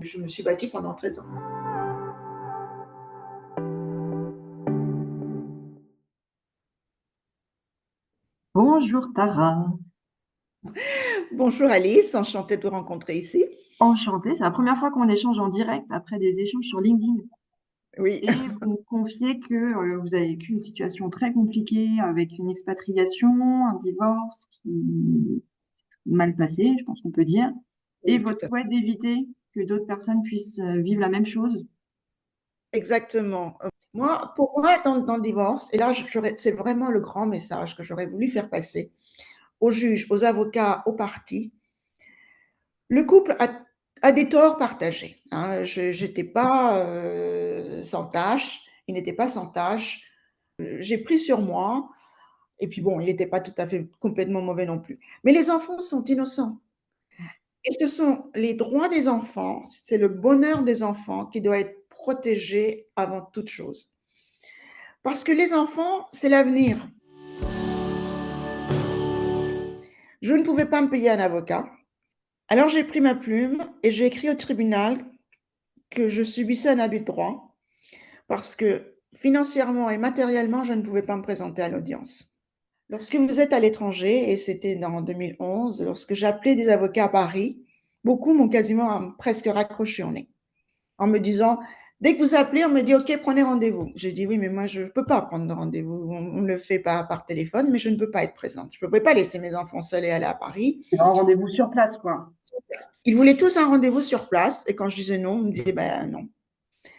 Je me suis battue pendant 13 ans. Bonjour Tara, Bonjour Alice, enchantée de vous rencontrer ici. enchantée. C'est la première fois qu'on échange en direct après des échanges sur LinkedIn. Oui, Et vous me confiez que vous avez vécu une situation très compliquée avec une expatriation, un divorce qui s'est mal passé, je pense qu'on peut dire, et oui, tout votre à fait. souhait d'éviter que d'autres personnes puissent vivre la même chose. Exactement. Pour moi, dans le divorce, et là, c'est vraiment le grand message que j'aurais voulu faire passer aux juges, aux avocats, aux parties. Le couple a des torts partagés, hein. Je n'étais pas sans tâche, il n'était pas sans tâche. J'ai pris sur moi, et puis bon, il n'était pas tout à fait complètement mauvais non plus. Mais les enfants sont innocents. Et ce sont les droits des enfants, c'est le bonheur des enfants qui doit être protégé avant toute chose. Parce que les enfants, c'est l'avenir. Je ne pouvais pas me payer un avocat. Alors j'ai pris ma plume et j'ai écrit au tribunal que je subissais un abus de droit parce que financièrement et matériellement, je ne pouvais pas me présenter à l'audience. Lorsque vous êtes à l'étranger, et c'était en 2011, lorsque j'ai appelé des avocats à Paris, beaucoup m'ont quasiment presque raccroché au nez, en me disant, dès que vous appelez, on me dit, OK, prenez rendez-vous. J'ai dit, oui, mais moi, je ne peux pas prendre de rendez-vous. On le fait pas par téléphone, mais je ne peux pas être présente. Je ne pouvais pas laisser mes enfants seuls et aller à Paris. C'est un rendez-vous sur place, quoi. Ils voulaient tous un rendez-vous sur place. Et quand je disais non, on me disait, ben non,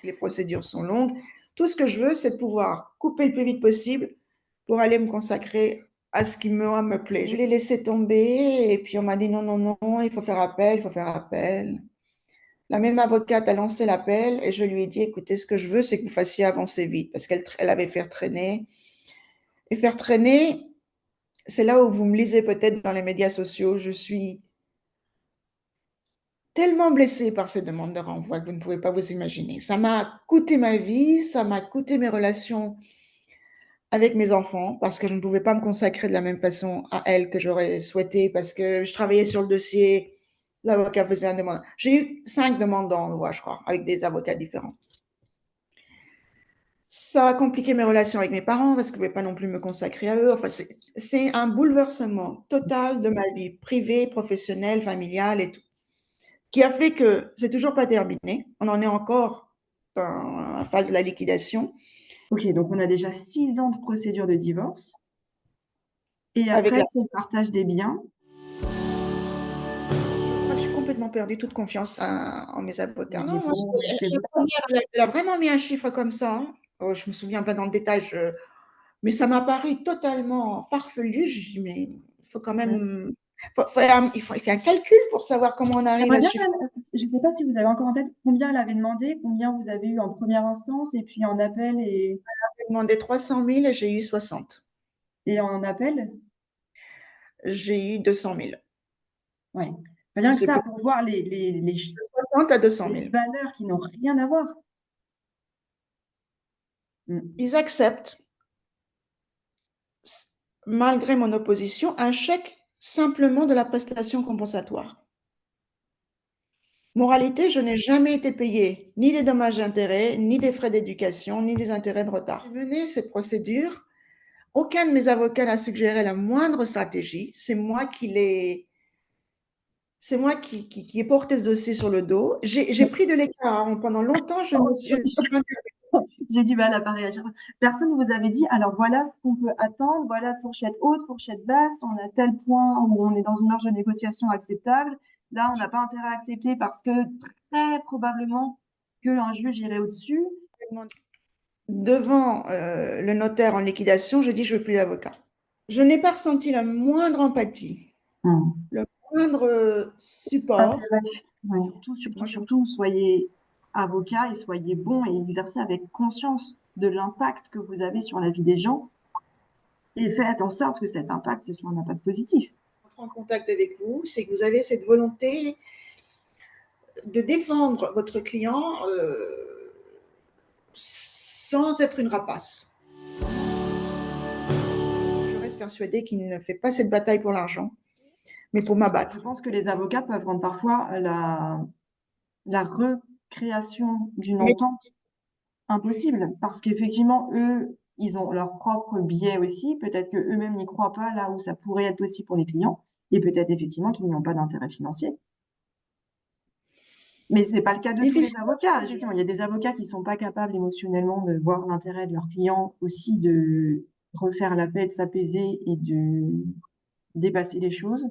les procédures sont longues. Tout ce que je veux, c'est de pouvoir couper le plus vite possible pour aller me consacrer à ce qui me plaît. Je l'ai laissé tomber et puis on m'a dit non, non, non, il faut faire appel, il faut faire appel. La même avocate a lancé l'appel et je lui ai dit, écoutez, ce que je veux, c'est que vous fassiez avancer vite parce qu'elle avait fait traîner. Et faire traîner, c'est là où vous me lisez peut-être dans les médias sociaux. Je suis tellement blessée par ces demandes de renvoi que vous ne pouvez pas vous imaginer. Ça m'a coûté ma vie, ça m'a coûté mes relations avec mes enfants parce que je ne pouvais pas me consacrer de la même façon à elles que j'aurais souhaité parce que je travaillais sur le dossier. L'avocat faisait un demande. J'ai eu 5 demandes d'envoi, je crois, avec des avocats différents. Ça a compliqué mes relations avec mes parents parce que je ne pouvais pas non plus me consacrer à eux. Enfin, c'est un bouleversement total de ma vie privée, professionnelle, familiale et tout, qui a fait que c'est toujours pas terminé. On en est encore dans la phase de la liquidation. Ok, donc on a déjà 6 ans de procédure de divorce. Et Avec après, la... c'est le partage des biens. Je crois que j'ai complètement perdu toute confiance en mes avocats. Mais Non, moi, bon, c'est la bon. première, elle a vraiment mis un chiffre comme ça, hein. Oh, je me souviens pas dans le détail, mais ça m'a paru totalement farfelu. Je dis, mais il faut quand Ouais. même, il faut faire un calcul pour savoir comment on arrive J'aimerais à ce bien, chiffre. je ne sais pas si vous avez encore en tête combien elle avait demandé, combien vous avez eu en première instance et puis en appel J'ai demandé 300 000 et j'ai eu 60. et en appel. J'ai eu 200 000. Ouais. Rien que C'est ça plus pour voir de 60 à 200 les 000. valeurs qui n'ont rien à voir. Mm. Ils acceptent, malgré mon opposition, un chèque simplement de la prestation compensatoire. Moralité, je n'ai jamais été payée ni des dommages et intérêts, ni des frais d'éducation, ni des intérêts de retard. J'ai mené ces procédures. Aucun de mes avocats n'a suggéré la moindre stratégie. C'est moi qui ai porté ce dossier sur le dos. J'ai pris de l'écart, hein. Pendant longtemps, je me suis pas. J'ai du mal à pas réagir. Personne ne vous avait dit, alors voilà ce qu'on peut attendre, voilà fourchette haute, fourchette basse, on a tel point où on est dans une marge de négociation acceptable. Là, on n'a pas intérêt à accepter parce que très probablement qu'un juge irait au-dessus. Devant le notaire en liquidation, j'ai dit je veux plus d'avocat. Je n'ai pas ressenti la moindre empathie, Hmm. le moindre support. Intérêt. Ouais. Surtout, soyez avocat et soyez bon et exercez avec conscience de l'impact que vous avez sur la vie des gens et faites en sorte que cet impact, ce soit un impact positif. En contact avec vous, c'est que vous avez cette volonté de défendre votre client sans être une rapace. Je reste persuadée qu'il ne fait pas cette bataille pour l'argent, mais pour Je m'abattre. pense que les avocats peuvent rendre parfois la recréation d'une Mais entente, impossible. Parce qu'effectivement, eux, ils ont leur propre biais aussi. Peut-être qu'eux-mêmes n'y croient pas là où ça pourrait être possible pour les clients. Et peut-être effectivement qu'ils n'ont pas d'intérêt financier. Mais c'est pas le cas de tous les difficile. avocats. Effectivement, il y a des avocats qui sont pas capables émotionnellement de voir l'intérêt de leurs clients aussi, de refaire la paix, de s'apaiser et de dépasser les choses.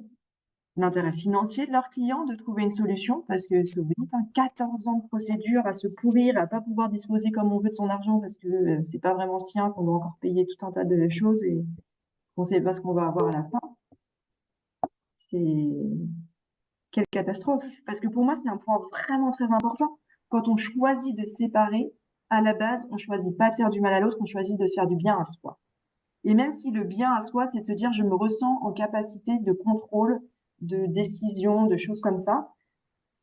L'intérêt financier de leurs clients, de trouver une solution, parce que ce que vous dites, 14 ans de procédure à se pourrir, à pas pouvoir disposer comme on veut de son argent parce que c'est pas vraiment sien, qu'on doit encore payer tout un tas de choses et qu'on sait pas ce qu'on va avoir à la fin. C'est quelle catastrophe. Parce que pour moi, c'est un point vraiment très important. Quand on choisit de se séparer, à la base, on choisit pas de faire du mal à l'autre, on choisit de se faire du bien à soi. Et même si le bien à soi, c'est de se dire, je me ressens en capacité de contrôle, de décision, de choses comme ça,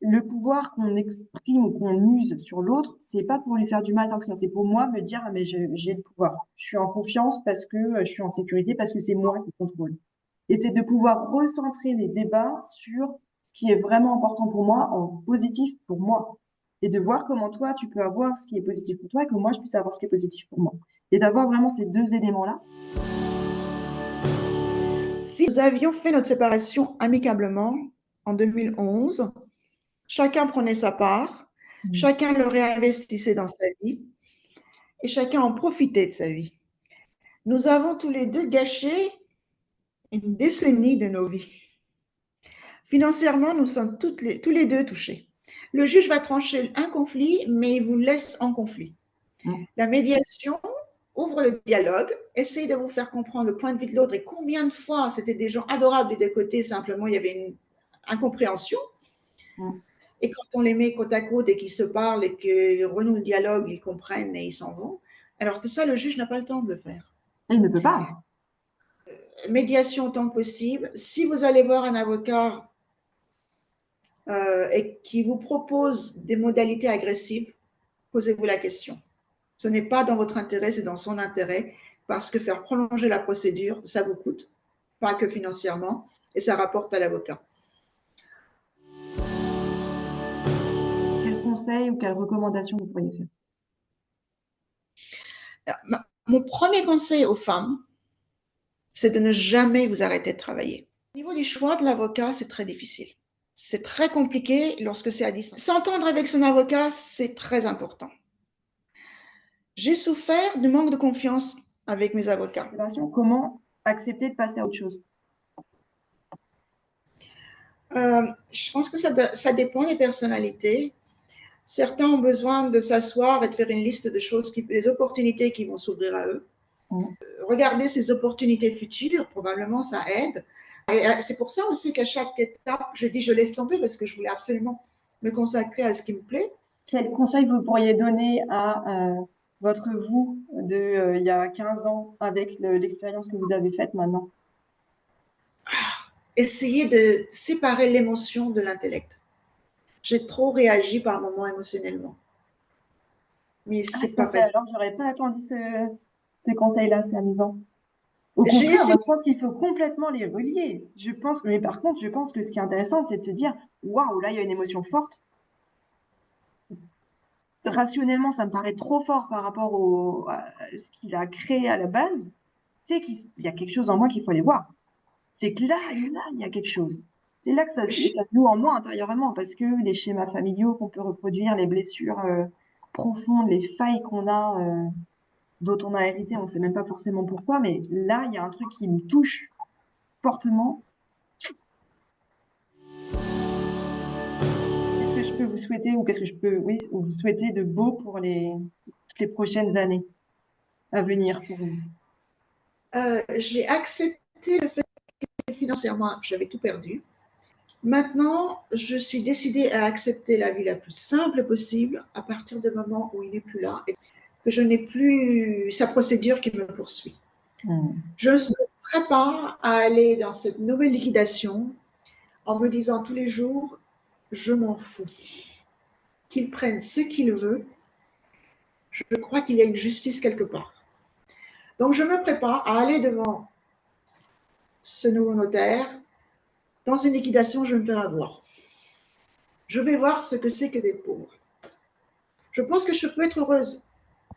le pouvoir qu'on exprime ou qu'on use sur l'autre, c'est pas pour lui faire du mal tant que ça, c'est pour moi me dire, ah, mais j'ai le pouvoir. Je suis en confiance parce que je suis en sécurité, parce que c'est moi qui contrôle. Et c'est de pouvoir recentrer les débats sur ce qui est vraiment important pour moi, en positif pour moi. Et de voir comment toi, tu peux avoir ce qui est positif pour toi et que moi, je puisse avoir ce qui est positif pour moi. Et d'avoir vraiment ces deux éléments-là. Si nous avions fait notre séparation amicablement en 2011, chacun prenait sa part, chacun le réinvestissait dans sa vie et chacun en profitait de sa vie. Nous avons tous les deux gâché une décennie de nos vies. Financièrement, nous sommes tous les deux touchés. Le juge va trancher un conflit, mais il vous laisse en conflit. La médiation ouvre le dialogue, essaye de vous faire comprendre le point de vue de l'autre et combien de fois c'était des gens adorables des deux côtés, simplement il y avait une incompréhension. Et quand on les met côte à côte et qu'ils se parlent et qu'ils renouent le dialogue, ils comprennent et ils s'en vont. Alors que ça, le juge n'a pas le temps de le faire. Il ne peut pas. Médiation autant que possible. Si vous allez voir un avocat et qui vous propose des modalités agressives, posez-vous la question. Ce n'est pas dans votre intérêt, c'est dans son intérêt, parce que faire prolonger la procédure, ça vous coûte, pas que financièrement, et ça rapporte à l'avocat. Quel conseil ou quelle recommandation vous pourriez faire? Mon premier conseil aux femmes, c'est de ne jamais vous arrêter de travailler. Au niveau du choix de l'avocat, c'est très difficile. C'est très compliqué lorsque c'est à distance. S'entendre avec son avocat, c'est très important. J'ai souffert du manque de confiance avec mes avocats. Comment accepter de passer à autre chose? Je pense que ça dépend des personnalités. Certains ont besoin de s'asseoir et de faire une liste de choses, des opportunités qui vont s'ouvrir à eux. Regarder ces opportunités futures, probablement, ça aide. Et c'est pour ça aussi qu'à chaque étape, je dis je laisse tomber parce que je voulais absolument me consacrer à ce qui me plaît. Quel conseil vous pourriez donner à votre vous de il y a 15 ans avec l'expérience que vous avez faite maintenant? Essayez de séparer l'émotion de l'intellect. J'ai trop réagi par moments émotionnellement. Mais c'est pas facile. Alors, j'aurais pas attendu ce conseil-là, c'est amusant. Au J'ai contraire, essayé. je pense qu'il faut complètement les relier. Je pense, mais par contre, je pense que ce qui est intéressant, c'est de se dire, waouh, là, il y a une émotion forte. Rationnellement, ça me paraît trop fort par rapport à ce qu'il a créé à la base. C'est qu'il y a quelque chose en moi qu'il faut aller voir. C'est que là, il y a quelque chose. C'est là que ça se joue en moi intérieurement, parce que les schémas familiaux qu'on peut reproduire, les blessures profondes, les failles qu'on a, dont on a hérité, on ne sait même pas forcément pourquoi, mais là, il y a un truc qui me touche fortement. Qu'est-ce que je peux vous souhaiter, ou qu'est-ce que je peux, oui, vous souhaiter de beau pour toutes les prochaines années à venir pour vous? J'ai accepté le fait que financièrement, j'avais tout perdu. Maintenant, je suis décidée à accepter la vie la plus simple possible à partir du moment où il n'est plus là et que je n'ai plus sa procédure qui me poursuit. Je me prépare à aller dans cette nouvelle liquidation en me disant tous les jours, je m'en fous. Qu'il prenne ce qu'il veut, je crois qu'il y a une justice quelque part. Donc je me prépare à aller devant ce nouveau notaire. Dans une liquidation, je vais me faire avoir. je vais voir ce que c'est que d'être pauvre. Je pense que je peux être heureuse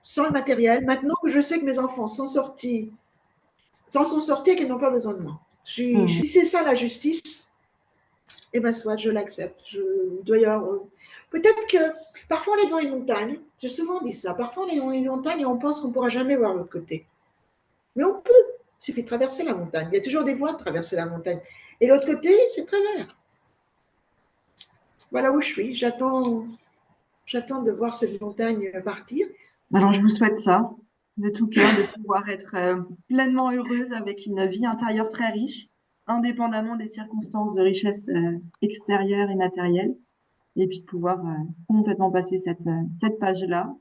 sans le matériel, maintenant que je sais que mes enfants s'en sont sortis et qu'ils n'ont pas besoin de moi. Si c'est ça la justice, eh bien soit, je l'accepte. Il doit y avoir. Peut-être que parfois on est devant une montagne, j'ai souvent dit ça, parfois on est devant une montagne et on pense qu'on ne pourra jamais voir l'autre côté. Mais on peut, il suffit de traverser la montagne. Il y a toujours des voies de traverser la montagne. Et l'autre côté, c'est très vert. Voilà où je suis. J'attends de voir cette montagne partir. Alors, je vous souhaite ça de tout cœur, de pouvoir être pleinement heureuse avec une vie intérieure très riche, indépendamment des circonstances de richesse extérieure et matérielle, et puis de pouvoir complètement passer cette page-là.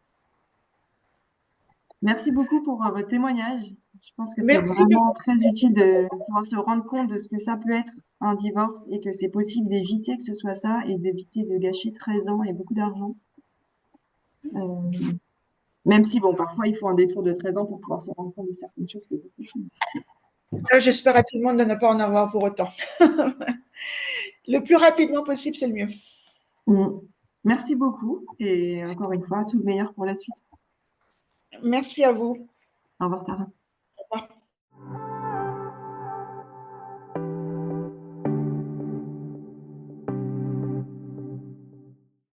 Merci beaucoup pour votre témoignage. Je pense que c'est Merci. vraiment très utile de pouvoir se rendre compte de ce que ça peut être un divorce et que c'est possible d'éviter que ce soit ça et d'éviter de gâcher 13 ans et beaucoup d'argent. Même si, bon, parfois, il faut un détour de 13 ans pour pouvoir se rendre compte de certaines choses que c'est possible. J'espère à tout le monde de ne pas en avoir pour autant. Le plus rapidement possible, c'est le mieux. Merci beaucoup et encore une fois, tout le meilleur pour la suite. Merci à vous. Au revoir, Tara.